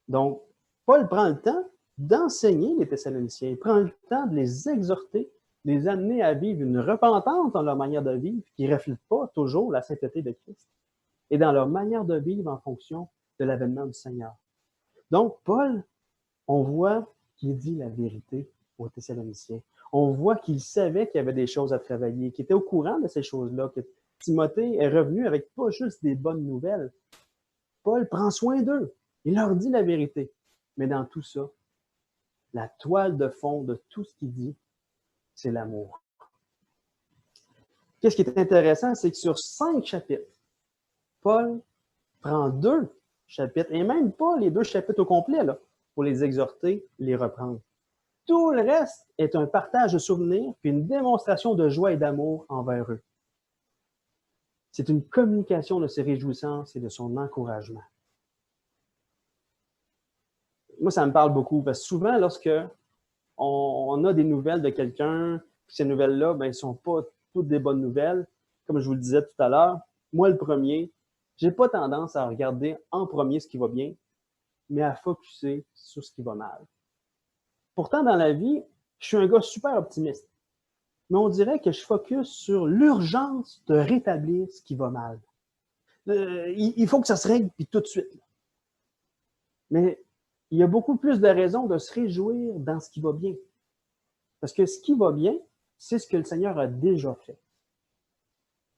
Donc, Paul prend le temps d'enseigner les Thessaloniciens, il prend le temps de les exhorter, de les amener à vivre une repentance dans leur manière de vivre qui ne reflète pas toujours la sainteté de Christ, et dans leur manière de vivre en fonction de l'avènement du Seigneur. Donc, Paul, on voit qu'il dit la vérité aux Thessaloniciens. On voit qu'il savait qu'il y avait des choses à travailler, qu'il était au courant de ces choses-là, que Timothée est revenu avec pas juste des bonnes nouvelles. Paul prend soin d'eux. Il leur dit la vérité. Mais dans tout ça, la toile de fond de tout ce qu'il dit, c'est l'amour. Qu'est-ce qui est intéressant, c'est que sur 5 chapitres, Paul prend 2 chapitres, et même pas les 2 chapitres au complet, là, pour les exhorter, les reprendre. Tout le reste est un partage de souvenirs puis une démonstration de joie et d'amour envers eux. C'est une communication de ses réjouissances et de son encouragement. Moi, ça me parle beaucoup parce que souvent, lorsque on a des nouvelles de quelqu'un, puis ces nouvelles-là, ben, elles ne sont pas toutes des bonnes nouvelles, comme je vous le disais tout à l'heure, moi, le premier, je n'ai pas tendance à regarder en premier ce qui va bien, mais à focusser sur ce qui va mal. Pourtant, dans la vie, je suis un gars super optimiste. Mais on dirait que je focus sur l'urgence de rétablir ce qui va mal. Il faut que ça se règle, puis tout de suite. Mais il y a beaucoup plus de raisons de se réjouir dans ce qui va bien. Parce que ce qui va bien, c'est ce que le Seigneur a déjà fait.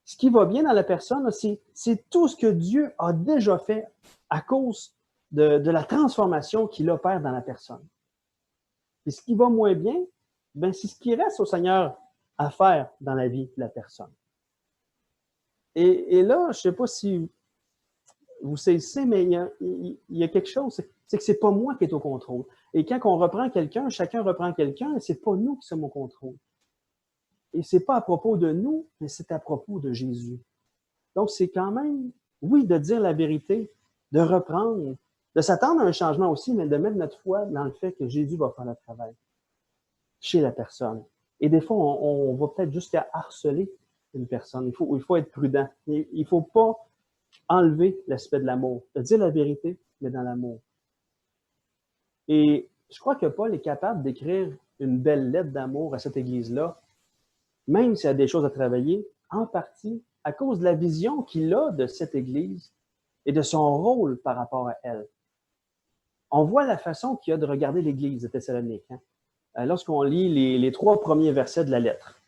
Ce qui va bien dans la personne, c'est tout ce que Dieu a déjà fait à cause de la transformation qu'il opère dans la personne. Et ce qui va moins bien, ben, c'est ce qui reste au Seigneur à faire dans la vie de la personne. Et là, je ne sais pas si vous saisissez, mais il y a quelque chose, c'est que ce n'est pas moi qui est au contrôle. Et quand on reprend quelqu'un, chacun reprend quelqu'un, et ce n'est pas nous qui sommes au contrôle. Et ce n'est pas à propos de nous, mais c'est à propos de Jésus. Donc, c'est quand même, oui, de dire la vérité, de reprendre, de s'attendre à un changement aussi, mais de mettre notre foi dans le fait que Jésus va faire le travail chez la personne. Et des fois, on va peut-être jusqu'à harceler une personne. Il faut être prudent. Il ne faut pas enlever l'aspect de l'amour, de dire la vérité, mais dans l'amour. Et je crois que Paul est capable d'écrire une belle lettre d'amour à cette Église-là, même s'il y a des choses à travailler, en partie à cause de la vision qu'il a de cette Église et de son rôle par rapport à elle. On voit la façon qu'il a de regarder l'Église de Thessalonique. Lorsqu'on lit les 3 premiers versets de la lettre,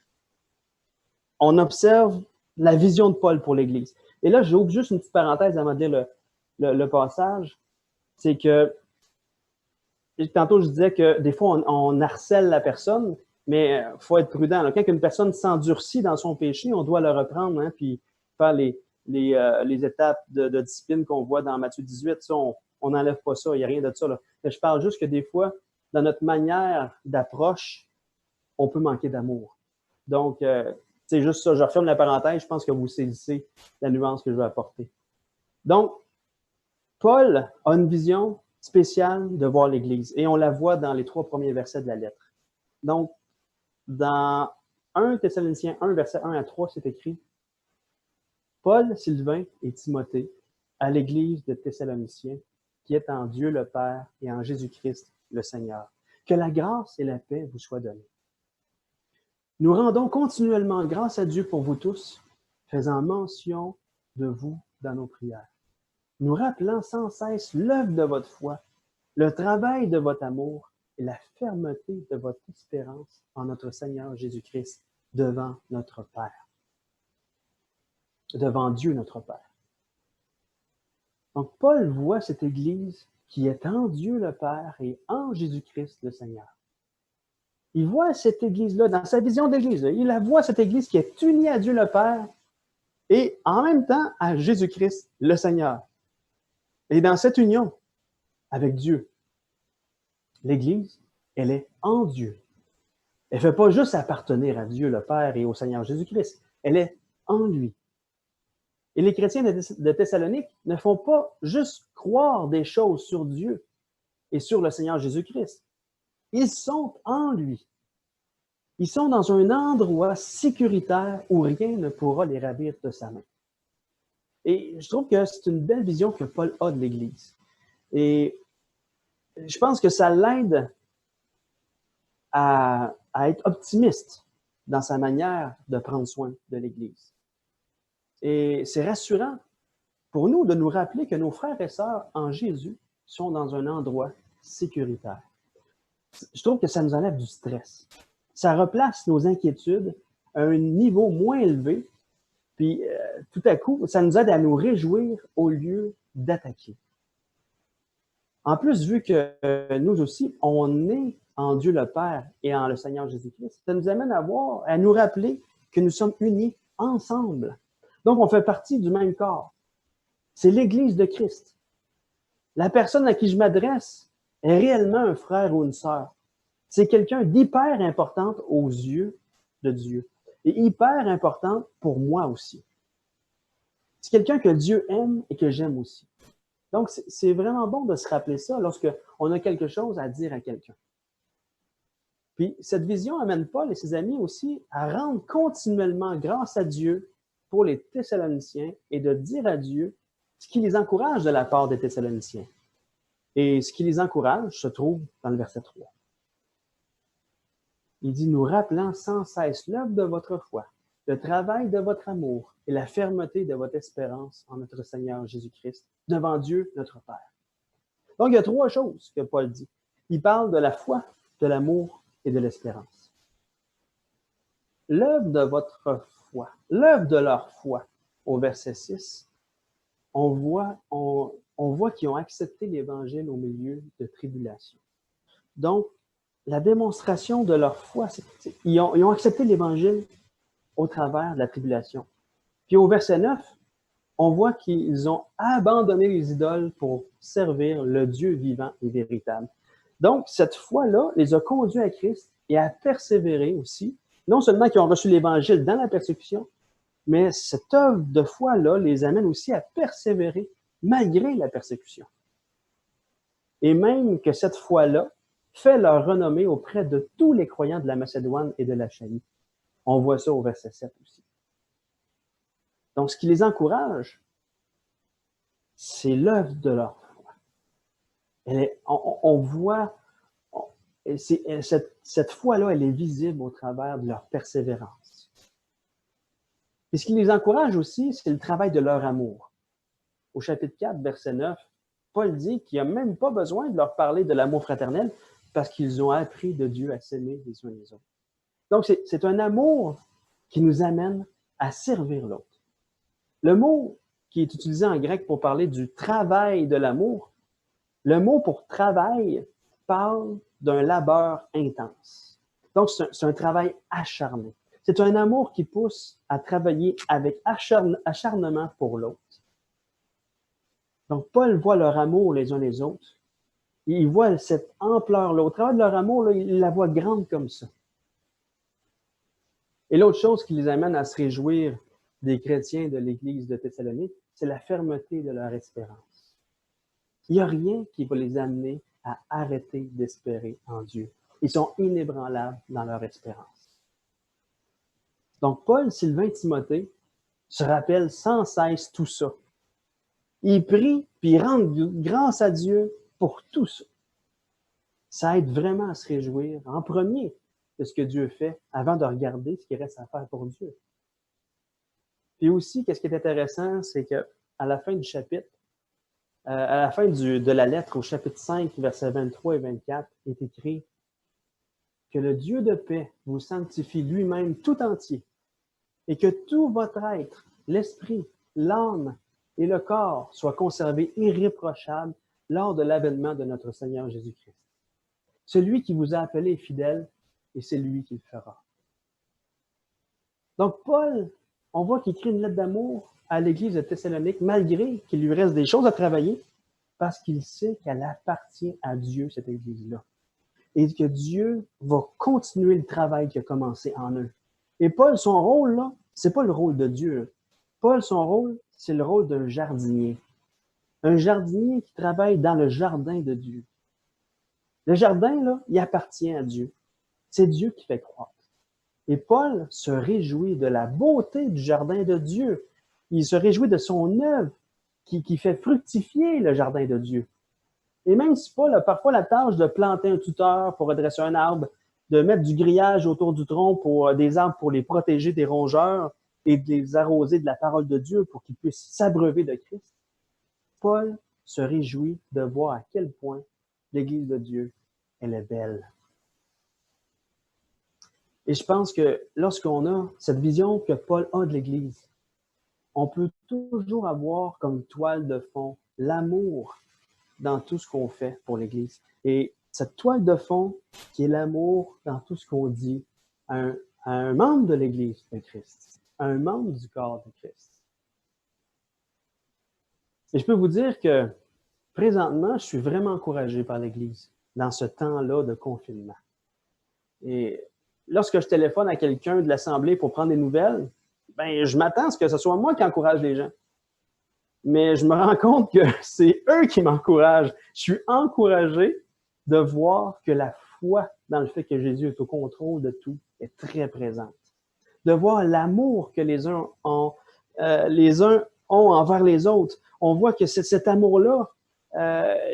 on observe la vision de Paul pour l'Église. Et là, j'ouvre juste une petite parenthèse avant de lire le passage. C'est que, tantôt, je disais que des fois, on harcèle la personne, mais il faut être prudent. Là, quand une personne s'endurcit dans son péché, on doit le reprendre, puis faire les étapes de discipline qu'on voit dans Matthieu 18. Ça, on n'enlève pas ça, il n'y a rien de ça. Là. Mais je parle juste que des fois, dans notre manière d'approche, on peut manquer d'amour. Donc, c'est juste ça. Je referme la parenthèse. Je pense que vous saisissez la nuance que je veux apporter. Donc, Paul a une vision spéciale de voir l'Église. Et on la voit dans les 3 premiers versets de la lettre. Donc, dans 1 Thessaloniciens 1, verset 1 à 3, c'est écrit « Paul, Sylvain et Timothée, à l'Église de Thessaloniciens, qui est en Dieu le Père et en Jésus-Christ le Seigneur. Que la grâce et la paix vous soient données. Nous rendons continuellement grâce à Dieu pour vous tous, faisant mention de vous dans nos prières. Nous rappelant sans cesse l'œuvre de votre foi, le travail de votre amour et la fermeté de votre espérance en notre Seigneur Jésus-Christ devant notre Père. Devant Dieu notre Père. » Donc, Paul voit cette Église qui est en Dieu le Père et en Jésus-Christ le Seigneur. Il voit cette Église-là, dans sa vision d'Église, il la voit, cette Église qui est unie à Dieu le Père et en même temps à Jésus-Christ le Seigneur. Et dans cette union avec Dieu, l'Église, elle est en Dieu. Elle ne fait pas juste appartenir à Dieu le Père et au Seigneur Jésus-Christ. Elle est en lui. Et les chrétiens de Thessalonique ne font pas juste croire des choses sur Dieu et sur le Seigneur Jésus-Christ. Ils sont en lui. Ils sont dans un endroit sécuritaire où rien ne pourra les ravir de sa main. Et je trouve que c'est une belle vision que Paul a de l'Église. Et je pense que ça l'aide à être optimiste dans sa manière de prendre soin de l'Église. Et c'est rassurant pour nous de nous rappeler que nos frères et sœurs en Jésus sont dans un endroit sécuritaire. je trouve que ça nous enlève du stress. Ça replace nos inquiétudes à un niveau moins élevé, puis tout à coup, ça nous aide à nous réjouir au lieu d'attaquer. En plus, vu que nous aussi, on est en Dieu le Père et en le Seigneur Jésus-Christ, ça nous amène à nous rappeler que nous sommes unis ensemble. Donc, on fait partie du même corps. C'est l'Église de Christ. La personne à qui je m'adresse est réellement un frère ou une sœur. C'est quelqu'un d'hyper importante aux yeux de Dieu et hyper importante pour moi aussi. C'est quelqu'un que Dieu aime et que j'aime aussi. Donc, c'est vraiment bon de se rappeler ça lorsqu'on a quelque chose à dire à quelqu'un. Puis, cette vision amène Paul et ses amis aussi à rendre continuellement grâce à Dieu pour les Thessaloniciens et de dire à Dieu ce qui les encourage de la part des Thessaloniciens. Et ce qui les encourage se trouve dans le verset 3. Il dit, nous rappelant sans cesse l'œuvre de votre foi, le travail de votre amour et la fermeté de votre espérance en notre Seigneur Jésus-Christ, devant Dieu notre Père. Donc, il y a 3 choses que Paul dit. Il parle de la foi, de l'amour et de l'espérance. L'œuvre de votre foi, l'œuvre de leur foi, au verset 6, on voit qu'ils ont accepté l'Évangile au milieu de tribulation. Donc, la démonstration de leur foi, ils ont accepté l'Évangile au travers de la tribulation. Puis au verset 9, on voit qu'ils ont abandonné les idoles pour servir le Dieu vivant et véritable. Donc, cette foi-là les a conduits à Christ et à persévérer aussi. Non seulement qu'ils ont reçu l'Évangile dans la persécution, mais cette œuvre de foi-là les amène aussi à persévérer malgré la persécution. Et même que cette foi-là fait leur renommée auprès de tous les croyants de la Macédoine et de l'Achaïe. On voit ça au verset 7 aussi. Donc, ce qui les encourage, c'est l'œuvre de leur foi. On voit, cette foi-là, elle est visible au travers de leur persévérance. Et ce qui les encourage aussi, c'est le travail de leur amour. Au chapitre 4, verset 9, Paul dit qu'il n'y a même pas besoin de leur parler de l'amour fraternel parce qu'ils ont appris de Dieu à s'aimer les uns les autres. Donc, c'est un amour qui nous amène à servir l'autre. Le mot qui est utilisé en grec pour parler du travail de l'amour, le mot pour travail parle d'un labeur intense. Donc, c'est un travail acharné. C'est un amour qui pousse à travailler avec acharnement pour l'autre. Donc, Paul voit leur amour les uns les autres. Il voit cette ampleur-là. Au travers de leur amour, là, il la voit grande comme ça. Et l'autre chose qui les amène à se réjouir des chrétiens de l'Église de Thessalonique, c'est la fermeté de leur espérance. Il n'y a rien qui va les amener à arrêter d'espérer en Dieu. Ils sont inébranlables dans leur espérance. Donc, Paul, Sylvain et Timothée se rappellent sans cesse tout ça. Ils prient, puis ils rendent grâce à Dieu pour tout ça. Ça aide vraiment à se réjouir en premier de ce que Dieu fait avant de regarder ce qu'il reste à faire pour Dieu. Puis aussi, qu'est-ce qui est intéressant, c'est qu'à la fin du chapitre, à la fin de la lettre au chapitre 5, versets 23 et 24, est écrit que le Dieu de paix vous sanctifie lui-même tout entier et que tout votre être, l'esprit, l'âme et le corps soient conservés irréprochables lors de l'avènement de notre Seigneur Jésus-Christ. Celui qui vous a appelé est fidèle et c'est lui qui le fera. Donc, Paul, on voit qu'il écrit une lettre d'amour à l'Église de Thessalonique, malgré qu'il lui reste des choses à travailler, parce qu'il sait qu'elle appartient à Dieu, cette Église-là. Et que Dieu va continuer le travail qui a commencé en eux. Et Paul, son rôle, là, c'est pas le rôle de Dieu. Paul, son rôle, c'est le rôle d'un jardinier. Un jardinier qui travaille dans le jardin de Dieu. Le jardin, là, il appartient à Dieu. C'est Dieu qui fait croître. Et Paul se réjouit de la beauté du jardin de Dieu. Il se réjouit de son œuvre qui fait fructifier le jardin de Dieu. Et même si Paul a parfois la tâche de planter un tuteur pour redresser un arbre, de mettre du grillage autour du tronc pour des arbres pour les protéger des rongeurs et de les arroser de la parole de Dieu pour qu'ils puissent s'abreuver de Christ, Paul se réjouit de voir à quel point l'Église de Dieu, elle est belle. Et je pense que lorsqu'on a cette vision que Paul a de l'Église, on peut toujours avoir comme toile de fond l'amour dans tout ce qu'on fait pour l'Église. Et cette toile de fond qui est l'amour dans tout ce qu'on dit à un membre de l'Église de Christ, à un membre du corps de Christ. Et je peux vous dire que présentement, je suis vraiment encouragé par l'Église dans ce temps-là de confinement. Et lorsque je téléphone à quelqu'un de l'Assemblée pour prendre des nouvelles, ben, je m'attends à ce que ce soit moi qui encourage les gens. Mais je me rends compte que c'est eux qui m'encouragent. Je suis encouragé de voir que la foi dans le fait que Jésus est au contrôle de tout est très présente. De voir l'amour que les uns ont envers les autres. On voit que cet amour-là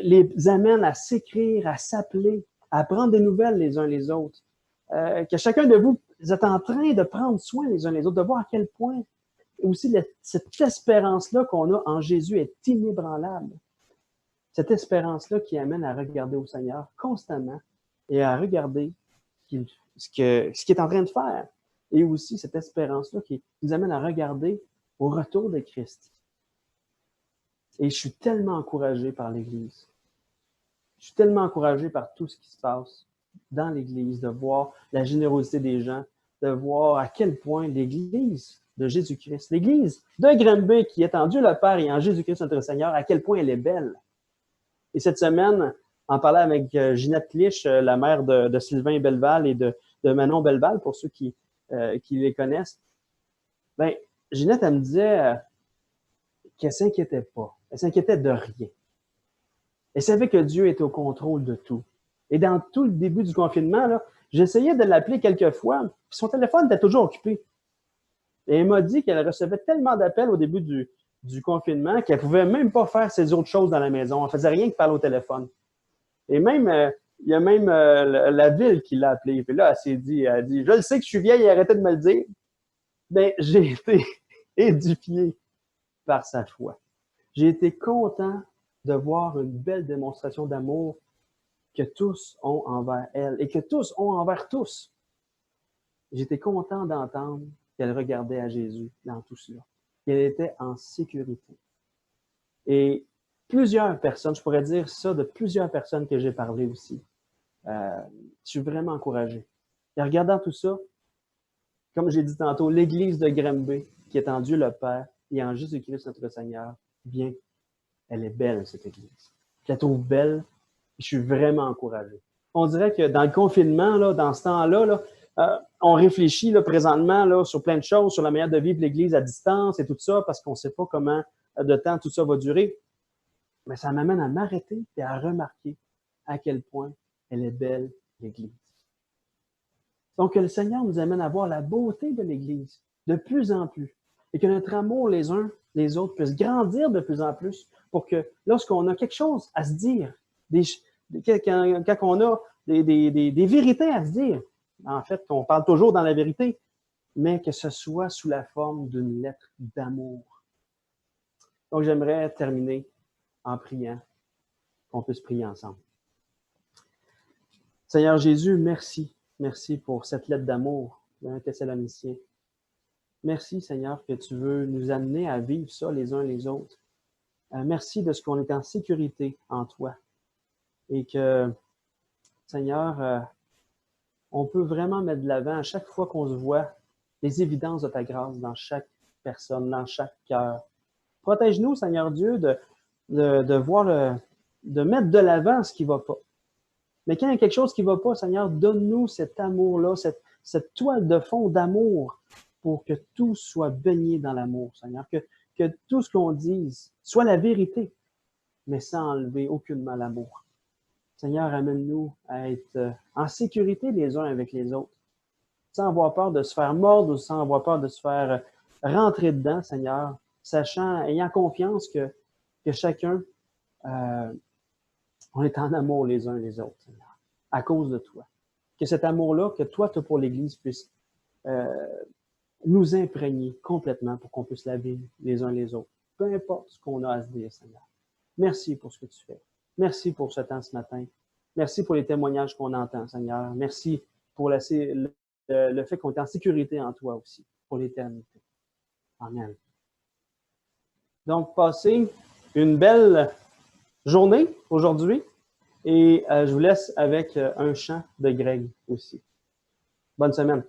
les amène à s'écrire, à s'appeler, à prendre des nouvelles les uns les autres. Que chacun de vous êtes en train de prendre soin les uns les autres, de voir à quel point aussi cette espérance-là qu'on a en Jésus est inébranlable. Cette espérance-là qui amène à regarder au Seigneur constamment et à regarder ce qu'il est en train de faire. Et aussi cette espérance-là qui nous amène à regarder au retour de Christ. Et je suis tellement encouragé par l'Église. Je suis tellement encouragé par tout ce qui se passe dans l'Église, de voir la générosité des gens, de voir à quel point l'Église de Jésus-Christ, l'Église de Granby qui est en Dieu le Père et en Jésus-Christ notre Seigneur, à quel point elle est belle. Et cette semaine, en parlant avec Ginette Clich, la mère de Sylvain Belleval et de Manon Belleval, pour ceux qui les connaissent, ben, Ginette, elle me disait qu'elle ne s'inquiétait pas. Elle s'inquiétait de rien. Elle savait que Dieu était au contrôle de tout. Et dans tout le début du confinement, là, j'essayais de l'appeler quelques fois, puis son téléphone était toujours occupé. Et elle m'a dit qu'elle recevait tellement d'appels au début du confinement qu'elle ne pouvait même pas faire ses autres choses dans la maison. Elle ne faisait rien que parler au téléphone. Et même, il y a même la ville qui l'a appelée. Puis là, elle a dit, je le sais que je suis vieille et arrêtez de me le dire. Mais j'ai été édifié par sa foi. J'ai été content de voir une belle démonstration d'amour que tous ont envers elle et que tous ont envers tous. J'étais content d'entendre qu'elle regardait à Jésus dans tout cela, qu'elle était en sécurité. Et plusieurs personnes, je pourrais dire ça de plusieurs personnes que j'ai parlé aussi, je suis vraiment encouragé. Et en regardant tout ça, comme j'ai dit tantôt, l'Église de Granby, qui est en Dieu le Père et en Jésus-Christ notre Seigneur, bien, elle est belle, cette Église. Je la trouve belle et je suis vraiment encouragé. On dirait que dans le confinement, là, dans ce temps-là, là, on réfléchit là, présentement là, sur plein de choses, sur la manière de vivre l'Église à distance et tout ça, parce qu'on ne sait pas comment de temps tout ça va durer. Mais ça m'amène à m'arrêter et à remarquer à quel point elle est belle, l'Église. Donc, que le Seigneur nous amène à voir la beauté de l'Église de plus en plus et que notre amour les uns les autres puisse grandir de plus en plus pour que lorsqu'on a quelque chose à se dire, quand on a des vérités à se dire, en fait, on parle toujours dans la vérité, mais que ce soit sous la forme d'une lettre d'amour. Donc, j'aimerais terminer en priant, qu'on puisse prier ensemble. Seigneur Jésus, merci. Merci pour cette lettre d'amour d'un Thessalonicien. Merci, Seigneur, que tu veux nous amener à vivre ça les uns les autres. Merci de ce qu'on est en sécurité en toi. Et que, Seigneur, on peut vraiment mettre de l'avant à chaque fois qu'on se voit les évidences de ta grâce dans chaque personne, dans chaque cœur. Protège-nous, Seigneur Dieu, de mettre de l'avant ce qui ne va pas. Mais quand il y a quelque chose qui ne va pas, Seigneur, donne-nous cet amour-là, cette toile de fond d'amour pour que tout soit baigné dans l'amour, Seigneur. Que tout ce qu'on dise soit la vérité, mais sans enlever aucunement l'amour. Seigneur, amène-nous à être en sécurité les uns avec les autres, sans avoir peur de se faire mordre ou sans avoir peur de se faire rentrer dedans, Seigneur, ayant confiance que chacun, on est en amour les uns les autres, Seigneur, à cause de toi. Que cet amour-là, que toi, tu as pour l'Église, puisse nous imprégner complètement pour qu'on puisse la vivre les uns les autres. Peu importe ce qu'on a à se dire, Seigneur. Merci pour ce que tu fais. Merci pour ce temps ce matin. Merci pour les témoignages qu'on entend, Seigneur. Merci pour le fait qu'on est en sécurité en toi aussi, pour l'éternité. Amen. Donc, passez une belle journée aujourd'hui et je vous laisse avec un chant de Greg aussi. Bonne semaine.